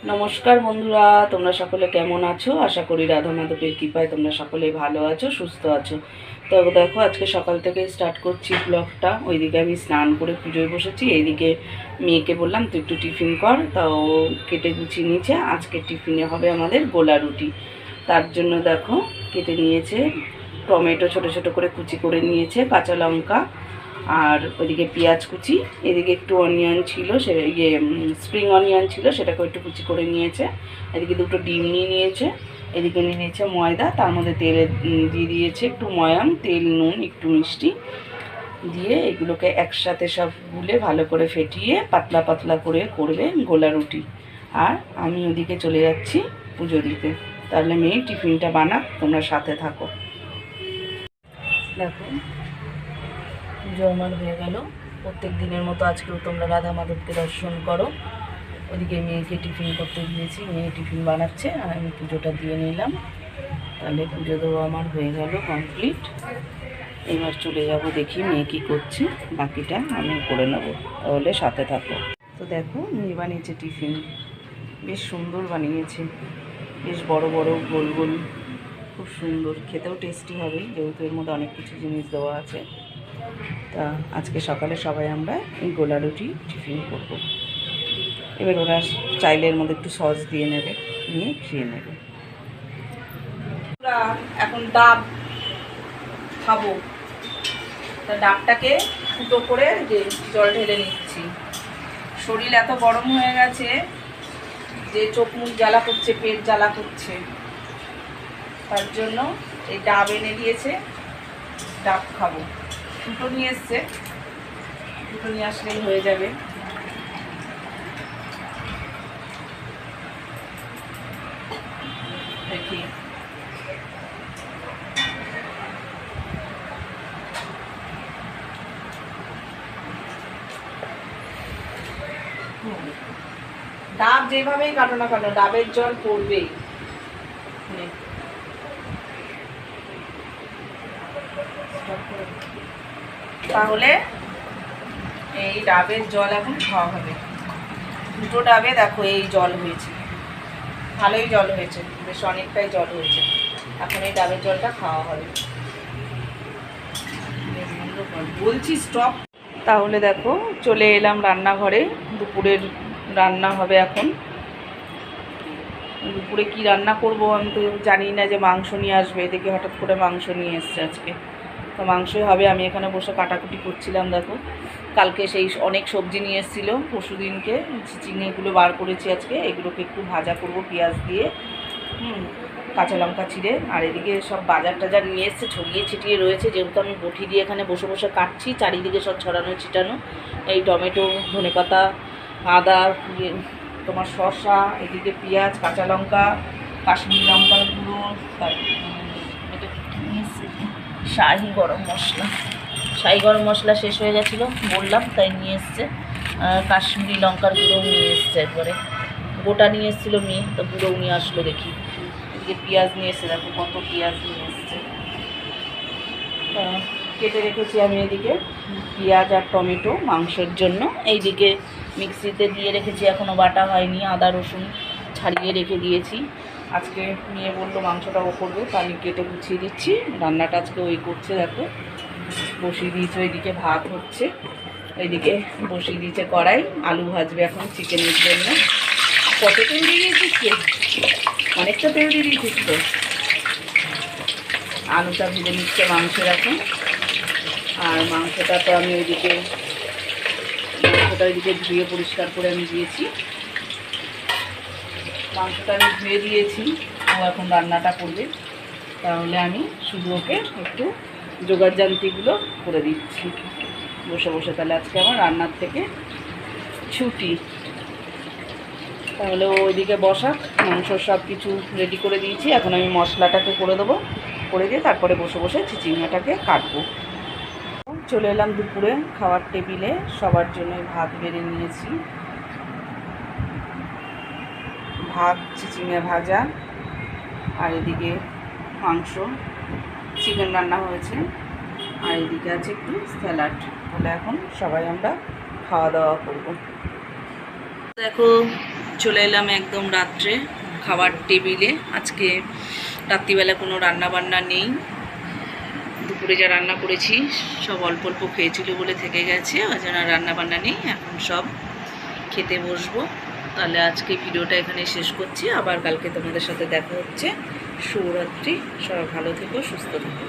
নমস্কার বন্ধুরা, তোমরা সকলে কেমন আছো? আশা করি রাধা মাধবের কৃপায় তোমরা সকলেই ভালো আছো, সুস্থ আছো। তো দেখো, আজকে সকাল থেকে স্টার্ট করছি ব্লগটা। ওইদিকে আমি স্নান করে পুজোয় বসেছি, এইদিকে মেয়েকে বললাম তুই একটু টিফিন কর, তাও কেটে গুছিয়ে নিয়েছে। আজকে টিফিনে হবে আমাদের গোলা রুটি। তার জন্য দেখো কেটে নিয়েছে টমেটো, ছোট ছোট করে কুচি করে নিয়েছে, কাঁচা লঙ্কা, আর ওইদিকে পেঁয়াজ কুচি, এদিকে একটু অনিয়ন ছিল, সে স্প্রিং অনিয়ন ছিল, সেটাকে একটু কুচি করে নিয়েছে। এদিকে দুটো ডিম নিয়ে নিয়েছে, এদিকে নিয়ে নিয়েছে ময়দা, তার মধ্যে তেলে দিয়ে দিয়েছে একটু ময়াম, তেল, নুন, একটু মিষ্টি দিয়ে এগুলোকে একসাথে সব গুলে ভালো করে ফেটিয়ে পাতলা পাতলা করে করবে গোলা রুটি। আর আমি ওদিকে চলে যাচ্ছি পুজো দিতে। তাহলে মেয়ে টিফিনটা বানাক, তোমরা সাথে থাকো। দেখো, পুজো আমার হয়ে গেল। প্রত্যেক দিনের মতো আজকেও তোমরা রাধা মাধবকে দর্শন করো। ওদিকে মেয়েকে টিফিন করতে দিয়েছি, মেয়ে টিফিন বানাচ্ছে আর আমি পুজোটা দিয়ে নিলাম। তাহলে পুজো দেওয়া আমার হয়ে গেল কমপ্লিট। এবার চলে যাব, দেখি মেয়ে কী করছে, বাকিটা আমি করে নেব। তাহলে সাথে থাকো। তো দেখো, মেয়ে বানিয়েছে টিফিন, বেশ সুন্দর বানিয়েছে, বেশ বড় বড় গোল গোল, খুব সুন্দর, খেতেও টেস্টি হবে যেহেতু এর মধ্যে অনেক কিছু জিনিস দেওয়া আছে। তা আজকে সকালে সবাই আমরা এই গোলা রুটি টিফিন করব। এবার ওরা চাইলে এর মধ্যে একটু সস দিয়ে নেবে, নিয়ে খেয়ে নেবে। এখন ডাব খাবো, তা ডাবটাকে ফুটো করে যে জল ঢেলে নিচ্ছি। শরীর এত গরম হয়ে গেছে যে চোখ মুখ জ্বালা করছে, পেট জ্বালা করছে, তার জন্য এই ডাব এনে দিয়েছে, ডাব খাবো। ফুটো নিয়ে এসছে, ফুটো নিয়ে আসলেই হয়ে যাবে। দেখি ডাব যেভাবেই কাটো না কেন, ডাবের জল পড়বেই। তাহলে এই ডাবের জল এখন খাওয়া হবে। দুটো ডাবে দেখো এই জল হয়েছে, ভালোই জল হয়েছে, বেশ অনেকটাই জল হয়েছে। এখন এই ডাবের জলটা খাওয়া হবে। বলছি স্টপ। তাহলে দেখো চলে এলাম রান্নাঘরে, দুপুরের রান্না হবে এখন। দুপুরে কি রান্না করব আমি তো জানি না, যে মাংস নিয়ে আসবে, দেখে হঠাৎ করে মাংস নিয়ে এসছে আজকে। তো মাংসই হবে। আমি এখানে বসে কাটাকুটি করছিলাম। দেখো, কালকে সেই অনেক সবজি নিয়ে এসেছিলো, পরশু দিনকে চিংড়িগুলো বার করেছি আজকে, এগুলোকে একটু ভাজা করব পেঁয়াজ দিয়ে, কাঁচা লঙ্কা চিড়ে। আর এদিকে সব বাজার টাজার নিয়ে এসছে, ছড়িয়ে ছিটিয়ে রয়েছে, যেহেতু আমি বটি দিয়ে এখানে বসে বসে কাটছি, চারিদিকে সব ছড়ানো ছিটানো। এই টমেটো, ধনেপাতা, আদা, তোমার শসা, এদিকে পেঁয়াজ, কাঁচা লঙ্কা, কাশ্মীরি লঙ্কার গুঁড়ো, শাহি গরম মশলা। শাহি গরম মশলা শেষ হয়ে গেছিলো বললাম, তাই নিয়ে এসছে। কাশ্মীরি লঙ্কার গুঁড়োও নিয়ে এসছে, একবারে গোটা নিয়ে এসেছিলো মেয়ে, তো গুঁড়োও নিয়ে আসলো দেখি। এদিকে পেঁয়াজ নিয়ে এসছে, দেখো কত পেঁয়াজ নিয়ে এসছে। কেটে রেখেছি আমি এদিকে পেঁয়াজ আর টমেটো মাংসের জন্য। এইদিকে মিক্সিতে দিয়ে রেখেছি, এখনও বাটা হয়নি, আদা রসুন ছাড়িয়ে রেখে দিয়েছি। আজকে মেয়ে বললো মাংসটা ও করবে, তো আমি কেটে গুছিয়ে দিচ্ছি। রান্নাটা আজকে ওই করছে, দেখো বসিয়ে দিয়েছে। ওইদিকে ভাত হচ্ছে, ওইদিকে বসিয়ে দিয়েছে কড়াই, আলু ভাজবে এখন চিকেনের জন্য। কত তেল দিয়ে দিয়েছিস কে? অনেকটা তেল দিয়ে দিয়েছিস তো। আলুটা ভেজে নিচ্ছে মাংসের এখন। আর মাংসটা তো আমি ওইদিকে ধুয়ে পরিষ্কার করে আমি দিয়েছি। মাংসটা আমি ধুয়ে দিয়েছি, ও এখন রান্নাটা করবে। তাহলে আমি শুধু ওকে একটু জোগাড় জান্তিগুলো করে দিচ্ছি বসে বসে। তাহলে আজকে আমার রান্নার থেকে ছুটি। তাহলে ওইদিকে বসাক, মাংস সব কিছু রেডি করে দিয়েছি, এখন আমি মশলাটাকে করে দেবো, করে দিয়ে তারপরে বসে বসে চিচিঙ্গাটাকে কাটবো। চলে এলাম দুপুরে খাওয়ার টেবিলে, সবার জন্য ভাত বেড়ে নিয়েছি। ভাত, চিচিঙ্গা ভাজা, আর এদিকে মাংস, চিকেন রান্না হয়েছে, আর এদিকে আছে একটু স্যালাড। তাহলে এখন সবাই আমরা খাওয়া দাওয়া করব। দেখো চলে এলাম একদম রাত্রে খাবার টেবিলে। আজকে রাত্রিবেলা কোনো রান্না বান্না নেই, দুপুরে যা রান্না করেছি সব অল্প অল্প খেয়েছিল বলে থেকে গেছে, ওই জন্য রান্না বান্না নেই। এখন সব খেতে বসবো। তাহলে আজকে ভিডিওটা এখানে শেষ করছি, আবার কালকে তোমাদের সাথে দেখা হচ্ছে। শুভরাত্রি, সবাই ভালো থেকো, সুস্থ থেকো।